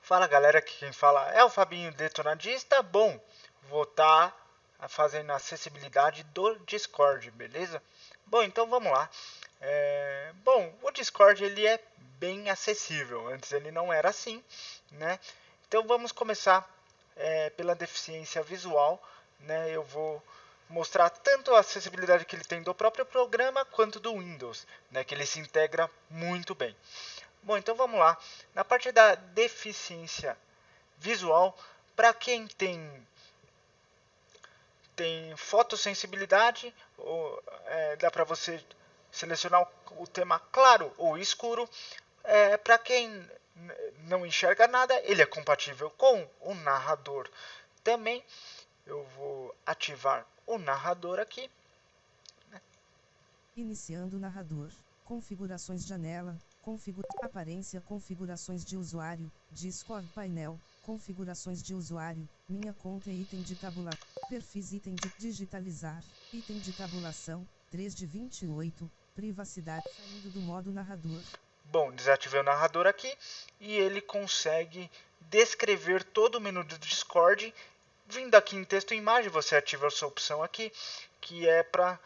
Fala galera, aqui quem fala é o Fabinho Detonadista. Bom, vou estar fazendo a acessibilidade do Discord, beleza? Bom, então vamos lá. Bom, o Discord ele é bem acessível, antes ele não era assim, né? Então vamos começar pela deficiência visual, né? Eu vou mostrar tanto a acessibilidade que ele tem do próprio programa quanto do Windows, né? Que ele se integra muito bem. Bom, então vamos lá. Na parte da deficiência visual, para quem tem fotossensibilidade, dá para você selecionar o tema claro ou escuro. Para quem não enxerga nada, ele é compatível com o narrador também. Eu vou ativar o narrador aqui. Iniciando o narrador. Configurações janela. Aparência. Configurações de usuário. Discord painel. Configurações de usuário. Minha conta e item de tabulação. Perfis item de digitalizar. Item de tabulação. 3 de 28. Privacidade. Saindo do modo narrador. Bom, desativei o narrador aqui e ele consegue descrever todo o menu do Discord. Vindo aqui em texto e imagem, você ativa essa opção aqui, que é para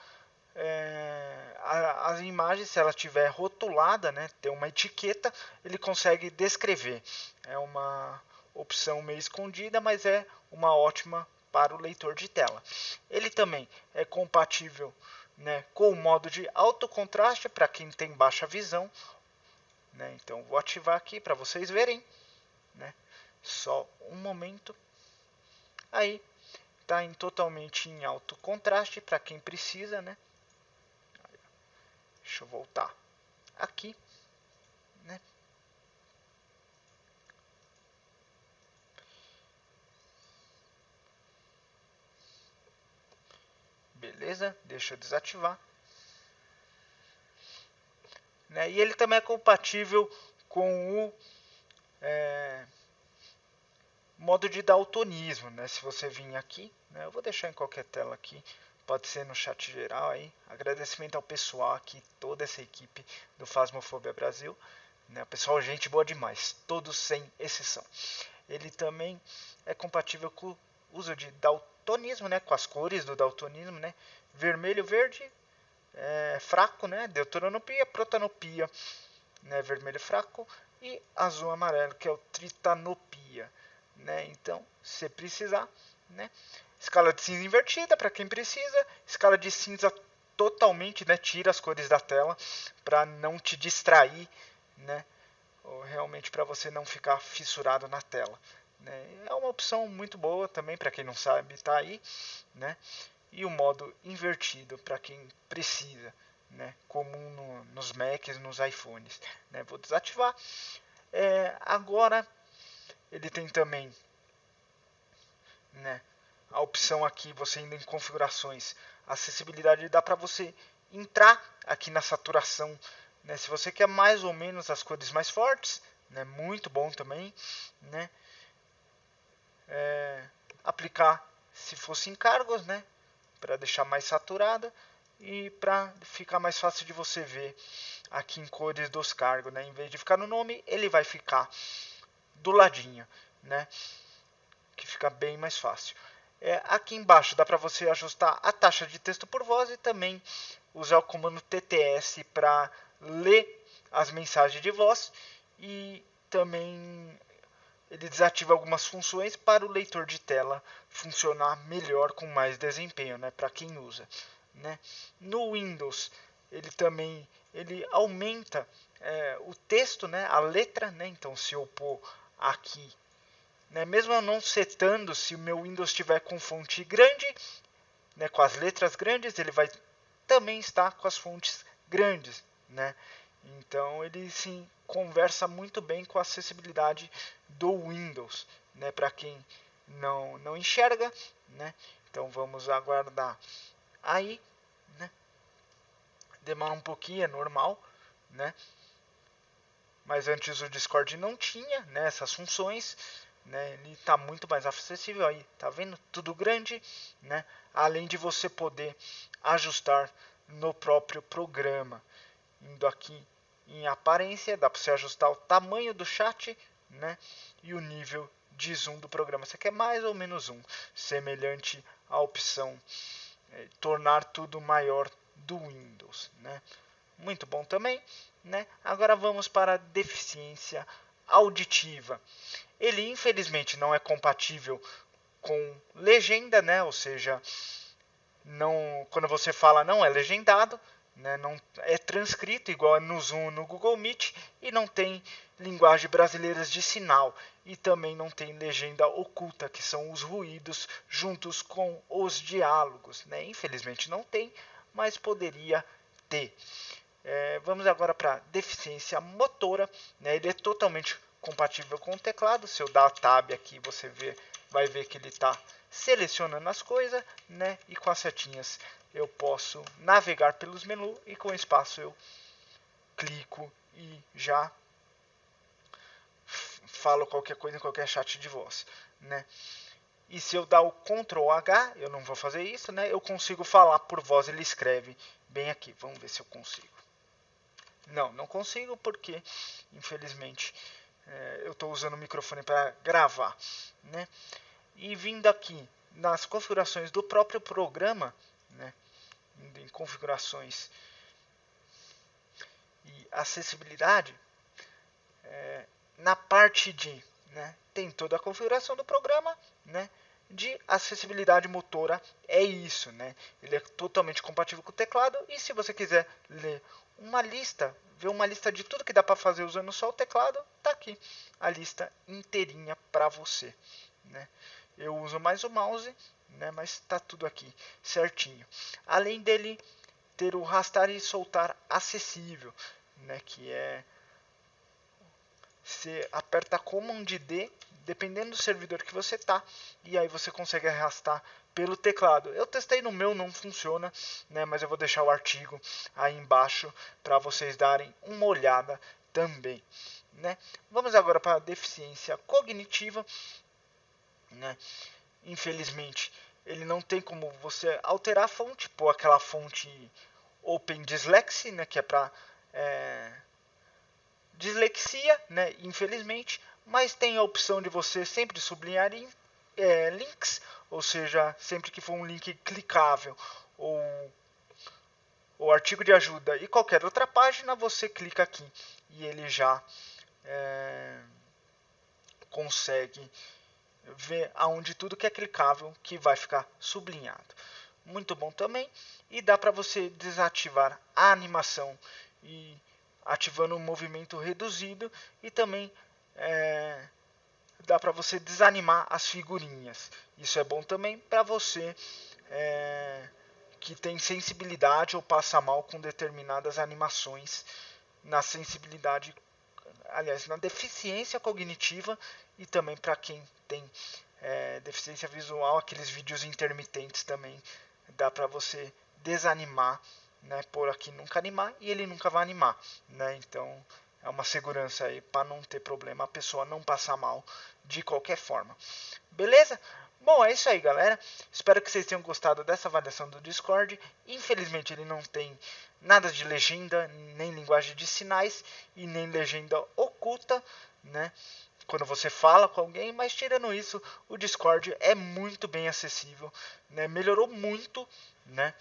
as imagens, se ela estiver rotulada, né, ter uma etiqueta, ele consegue descrever. É uma opção meio escondida, mas é uma ótima para o leitor de tela. Ele também é compatível, né, com o modo de alto contraste para quem tem baixa visão. Né, então vou ativar aqui para vocês verem. Né, só um momento. Aí está totalmente em alto contraste para quem precisa, né? Deixa eu voltar aqui, né? Beleza, deixa eu desativar. Né? E ele também é compatível com o modo de daltonismo, né? Se você vir aqui, né? Eu vou deixar em qualquer tela aqui, pode ser no chat geral aí. Agradecimento ao pessoal aqui, toda essa equipe do Phasmophobia Brasil. Né? O pessoal, gente boa demais, todos sem exceção. Ele também é compatível com o uso de daltonismo, né? Com as cores do daltonismo, né? Vermelho, verde, fraco, né? Deuteranopia, protanopia, né? Vermelho fraco, e azul amarelo, que é o tritanopia. Né? Então, se precisar, né? Escala de cinza invertida para quem precisa, escala de cinza totalmente, né? Tira as cores da tela para não te distrair, né? Ou realmente para você não ficar fissurado na tela. Né? É uma opção muito boa também para quem não sabe, tá aí, né? E o modo invertido para quem precisa, né? Comum nos Macs, nos iPhones. Né? Vou desativar. Agora ele tem também, né, a opção aqui, você indo em configurações, acessibilidade, dá para você entrar aqui na saturação, né, se você quer mais ou menos as cores mais fortes, né, muito bom também, né, aplicar se fosse em cargos, né, para deixar mais saturada e para ficar mais fácil de você ver aqui em cores dos cargos, né, em vez de ficar no nome, ele vai ficar do ladinho, né, que fica bem mais fácil. Aqui embaixo dá para você ajustar a taxa de texto por voz e também usar o comando TTS para ler as mensagens de voz, e também ele desativa algumas funções para o leitor de tela funcionar melhor, com mais desempenho, né, para quem usa. Né? No Windows ele também aumenta o texto, né, a letra, né? Então se eu pôr aqui, né, mesmo eu não setando, se o meu Windows estiver com fonte grande, né, com as letras grandes, ele vai também estar com as fontes grandes. Né? Então ele sim conversa muito bem com a acessibilidade do Windows, né, para quem não enxerga. Né? Então vamos aguardar aí. Né? Demora um pouquinho, é normal. Né? Mas antes o Discord não tinha, né, essas funções. Né, ele está muito mais acessível aí, tá vendo? Tudo grande, né? Além de você poder ajustar no próprio programa. Indo aqui em aparência, dá para você ajustar o tamanho do chat, né? E o nível de zoom do programa. Você quer mais ou menos zoom, semelhante à opção tornar tudo maior do Windows, né? Muito bom também, né? Agora vamos para a deficiência auditiva. Ele infelizmente não é compatível com legenda, né? Ou seja, não, quando você fala não é legendado, né? Não é transcrito igual no Zoom, no Google Meet, e não tem linguagem brasileiras de sinal, e também não tem legenda oculta, que são os ruídos juntos com os diálogos, né? Infelizmente não tem, mas poderia ter. Vamos agora para deficiência motora, né? Ele é totalmente compatível com o teclado. Se eu dar Tab aqui, você vai ver que ele está selecionando as coisas, né? E com as setinhas eu posso navegar pelos menus, e com o espaço eu clico e já falo qualquer coisa em qualquer chat de voz, né? E se eu dar o Ctrl H, eu não vou fazer isso, né? Eu consigo falar por voz, ele escreve bem aqui. Vamos ver se eu consigo. Não consigo porque, infelizmente, eu estou usando o microfone para gravar, né? E vindo aqui nas configurações do próprio programa, né? Em configurações e acessibilidade, na parte de, né, tem toda a configuração do programa, né? De acessibilidade motora é isso, né? Ele é totalmente compatível com o teclado, e se você quiser ler uma lista, ver uma lista de tudo que dá para fazer usando só o teclado, tá aqui a lista inteirinha para você, né? Eu uso mais o mouse, né? Mas tá tudo aqui certinho. Além dele ter o arrastar e soltar acessível, né? Que é você aperta Command D, dependendo do servidor que você tá, e aí você consegue arrastar pelo teclado. Eu testei no meu, não funciona, né, mas eu vou deixar o artigo aí embaixo para vocês darem uma olhada também, né. Vamos agora para a deficiência cognitiva, né. Infelizmente, ele não tem como você alterar a fonte, pôr aquela fonte Open Dyslexia, né, que é para dislexia, né, infelizmente, mas tem a opção de você sempre sublinhar links, ou seja, sempre que for um link clicável ou artigo de ajuda e qualquer outra página, você clica aqui e ele já consegue ver aonde tudo que é clicável que vai ficar sublinhado. Muito bom também, e dá para você desativar a animação e ativando o movimento reduzido, e também dá para você desanimar as figurinhas. Isso é bom também para você que tem sensibilidade ou passa mal com determinadas animações na sensibilidade, aliás, na deficiência cognitiva, e também para quem tem deficiência visual, aqueles vídeos intermitentes também dá para você desanimar, né, por aqui nunca animar, e ele nunca vai animar, né? Então é uma segurança aí para não ter problema, a pessoa não passar mal de qualquer forma. Beleza? Bom, é isso aí, galera. Espero que vocês tenham gostado dessa avaliação do Discord. Infelizmente ele não tem nada de legenda, nem linguagem de sinais e nem legenda oculta, né, quando você fala com alguém, mas tirando isso, o Discord é muito bem acessível, né? Melhorou muito, né?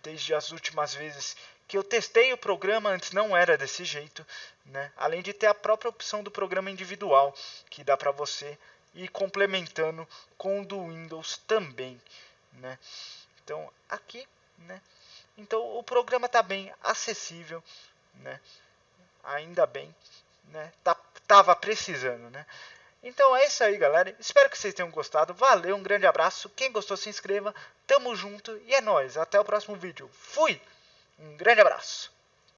Desde as últimas vezes que eu testei o programa, antes não era desse jeito, né? Além de ter a própria opção do programa individual, que dá para você ir complementando com o do Windows também, né? Então aqui, né? Então o programa está bem acessível, né? Ainda bem, né? Tava precisando, né? Então é isso aí, galera. Espero que vocês tenham gostado. Valeu, um grande abraço. Quem gostou, se inscreva. Tamo junto e é nóis. Até o próximo vídeo. Fui! Um grande abraço.